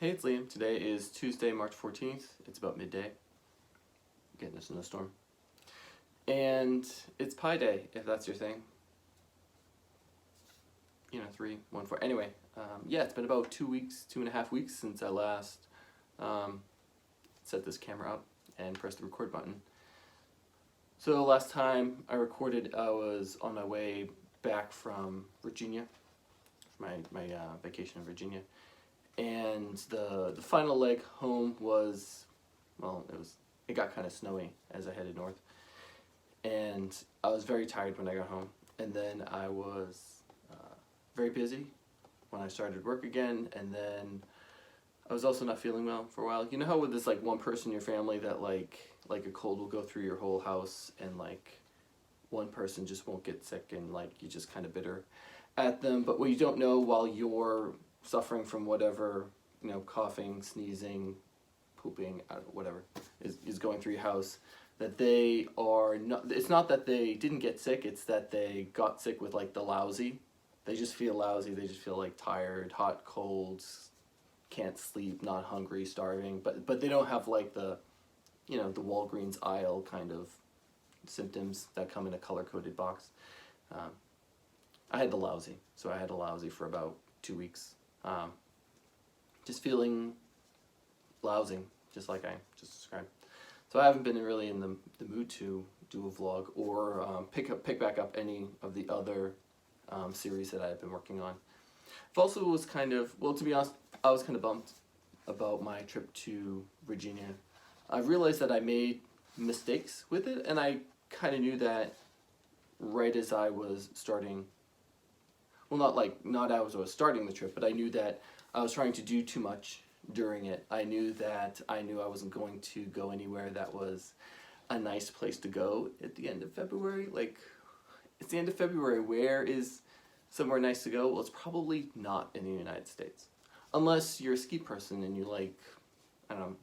Hey, it's Liam. Today is Tuesday, March 14th. It's about midday. Getting a snowstorm. And it's Pi Day, if that's your thing. 3, 1, 4. Anyway, yeah, it's been about 2 weeks, 2.5 weeks since I last set this camera up and pressed the record button. So the last time I recorded, I was on my way back from Virginia, for my vacation in Virginia. And the final leg home was, well, it got kind of snowy as I headed north, and I was very tired when I got home. And then I was very busy when I started work again, and then I was also not feeling well for a while. You know how with this like one person in your family that like a cold will go through your whole house, and like one person just won't get sick, and like you're just kind of bitter at them. But what you don't know while you're suffering from whatever, coughing, sneezing, pooping, whatever is going through your house, that they are not, it's not that they didn't get sick, it's that they got sick with like the lousy. They just feel lousy, they just feel like tired, hot, colds, can't sleep, not hungry, starving, but they don't have like the Walgreens aisle kind of symptoms that come in a color-coded box. I had the lousy, so I had a lousy for about 2 weeks. Just feeling lousy, just like I just described. So I haven't been really in the mood to do a vlog or pick back up any of the other series that I've been working on. I've also was kind of, well, to be honest, I was kind of bummed about my trip to Virginia. I realized that I made mistakes with it, and I kind of knew that right as I was starting. Well, not as I was starting the trip, but I knew that I was trying to do too much during it. I knew I wasn't going to go anywhere that was a nice place to go at the end of February. Like, it's the end of February. Where is somewhere nice to go? Well, it's probably not in the United States. Unless you're a ski person and you like, I don't know,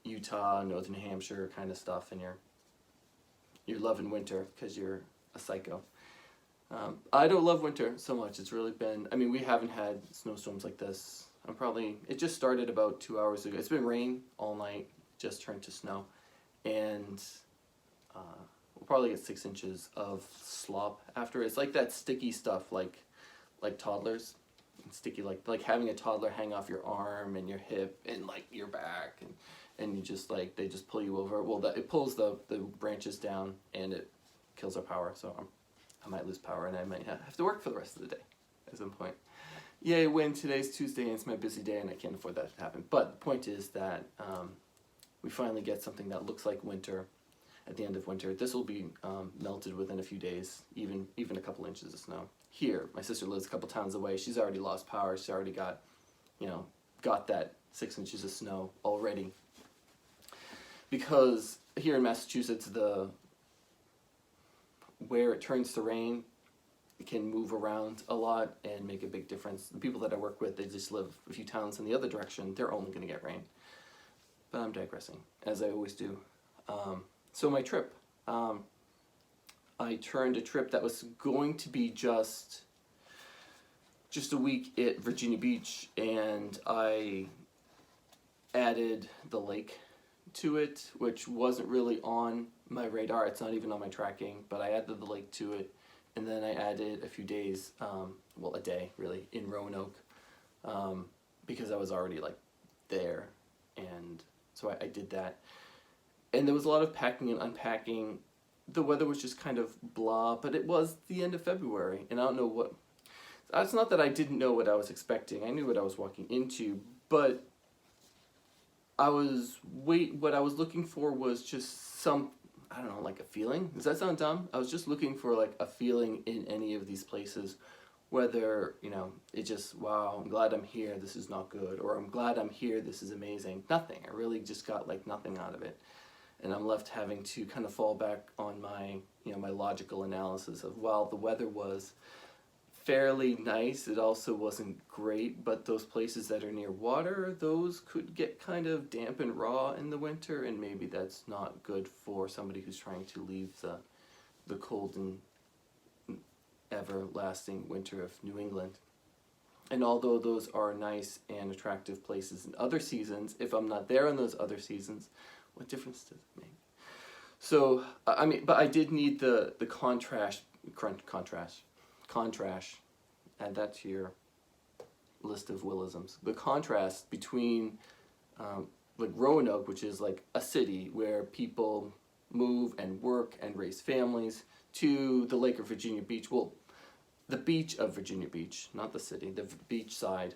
Utah, Northern New Hampshire kind of stuff, and you're loving winter because you're a psycho. I don't love winter so much. It's really been, we haven't had snowstorms like this. It just started about 2 hours ago. It's been rain all night, just turned to snow. And we'll probably get 6 inches of slop after. It's like that sticky stuff, like toddlers. It's sticky, like having a toddler hang off your arm and your hip and like your back, and you just like, they just pull you over. Well, it pulls the branches down and it kills our power. So I might lose power and I might have to work for the rest of the day at some point. Yay, when today's Tuesday and it's my busy day and I can't afford that to happen. But the point is that we finally get something that looks like winter at the end of winter. This will be melted within a few days, even a couple inches of snow. Here, my sister lives a couple towns away. She's already lost power. She's already got that 6 inches of snow already. Because here in Massachusetts, where it turns to rain, it can move around a lot and make a big difference. The people that I work with, they just live a few towns in the other direction. They're only going to get rain. But I'm digressing, as I always do. So my trip, I turned a trip that was going to be just a week at Virginia Beach, and I added the lake to it, which wasn't really on my radar. It's not even on my tracking, but I added the lake to it, and then I added a few days, a day really, in Roanoke, because I was already like there, and so I did that. And there was a lot of packing and unpacking. The weather was just kind of blah, but it was the end of February, and I don't know what. It's not that I didn't know what I was expecting. I knew what I was walking into, but what I was looking for was just I don't know, like a feeling. Does that sound dumb? I was just looking for like a feeling in any of these places, whether, it just, wow, I'm glad I'm here, this is not good, or I'm glad I'm here, this is amazing. Nothing. I really just got like nothing out of it. And I'm left having to kind of fall back on my, my logical analysis of, while the weather was fairly nice, it also wasn't great, but those places that are near water, those could get kind of damp and raw in the winter, and maybe that's not good for somebody who's trying to leave the cold and everlasting winter of New England. And although those are nice and attractive places in other seasons, if I'm not there in those other seasons, what difference does it make? So, I mean, but I did need the contrast, add that to your list of Willisms. The contrast between like Roanoke, which is like a city where people move and work and raise families, to the Lake of Virginia Beach. Well, the beach of Virginia Beach, not the city, the beach side,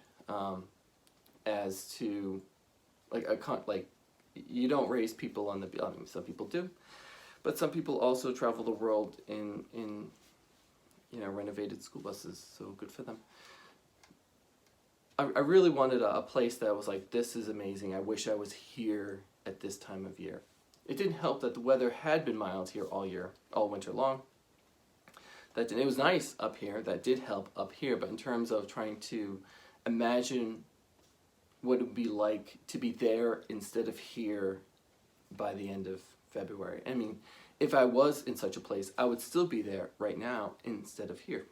as to like like you don't raise people on the beach. I mean, some people do, but some people also travel the world in renovated school buses. So good for them. I really wanted a place that was like, this is amazing. I wish I was here at this time of year. It didn't help that the weather had been mild here all winter long. That it was nice up here. That did help up here. But in terms of trying to imagine what it would be like to be there instead of here by the end of February. I mean, if I was in such a place, I would still be there right now instead of here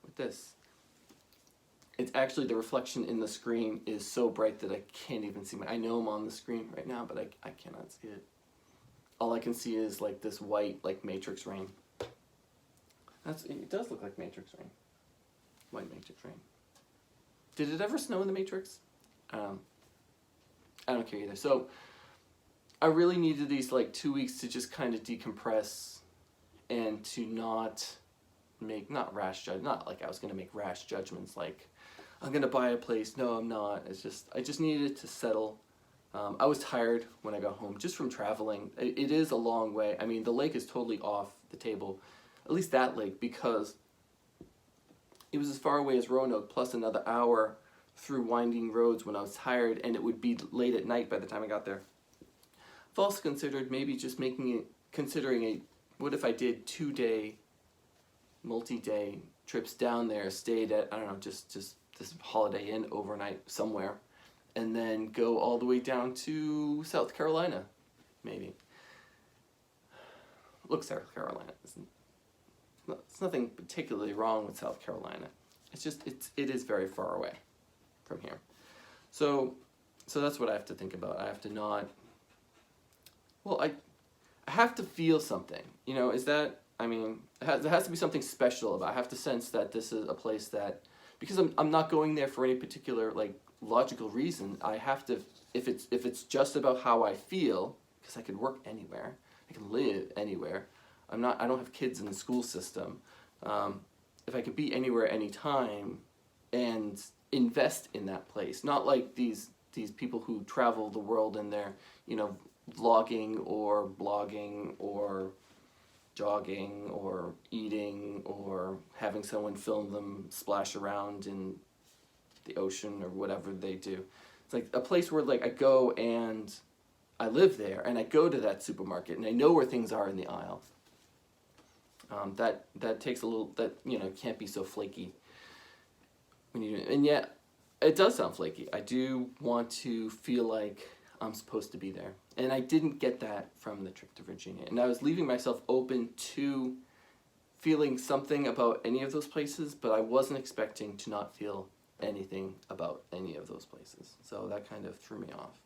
with this. It's actually, the reflection in the screen is so bright that I can't even see I know I'm on the screen right now, but I cannot see it. All I can see is like this white, like Matrix rain. It does look like Matrix rain. White Matrix rain. Did it ever snow in the Matrix? I don't care either. So I really needed these like 2 weeks to just kind of decompress and to not make, not like I was going to make rash judgments like, I'm going to buy a place. No, I'm not. I just needed it to settle. I was tired when I got home just from traveling. It is a long way. I mean, the lake is totally off the table, at least that lake, because it was as far away as Roanoke plus another hour through winding roads when I was tired, and it would be late at night by the time I got there. I've also considered maybe just what if I did 2-day, multi-day trips down there, stayed at, I don't know, just this Holiday Inn overnight somewhere, and then go all the way down to South Carolina, maybe. Look, South Carolina, it's nothing particularly wrong with South Carolina. It's just, it is very far away from here. So that's what I have to think about. I have to not, well, I have to feel something, there has to be something special about it. I have to sense that this is a place that, because I'm not going there for any particular like logical reason. I have to, if it's just about how I feel, because I could work anywhere, I can live anywhere. I don't have kids in the school system. If I could be anywhere, anytime, and invest in that place, not like these people who travel the world and they're vlogging or blogging or jogging or eating or having someone film them splash around in the ocean or whatever they do. It's like a place where like I go and I live there and I go to that supermarket and I know where things are in the aisle. That takes a little, can't be so flaky and yet it does sound flaky. I do want to feel like I'm supposed to be there. And I didn't get that from the trip to Virginia. And I was leaving myself open to feeling something about any of those places, but I wasn't expecting to not feel anything about any of those places. So that kind of threw me off.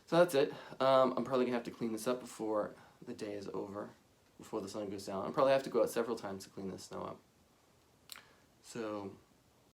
So that's it. I'm probably going to have to clean this up before the day is over, before the sun goes down. I'll probably have to go out several times to clean this snow up. So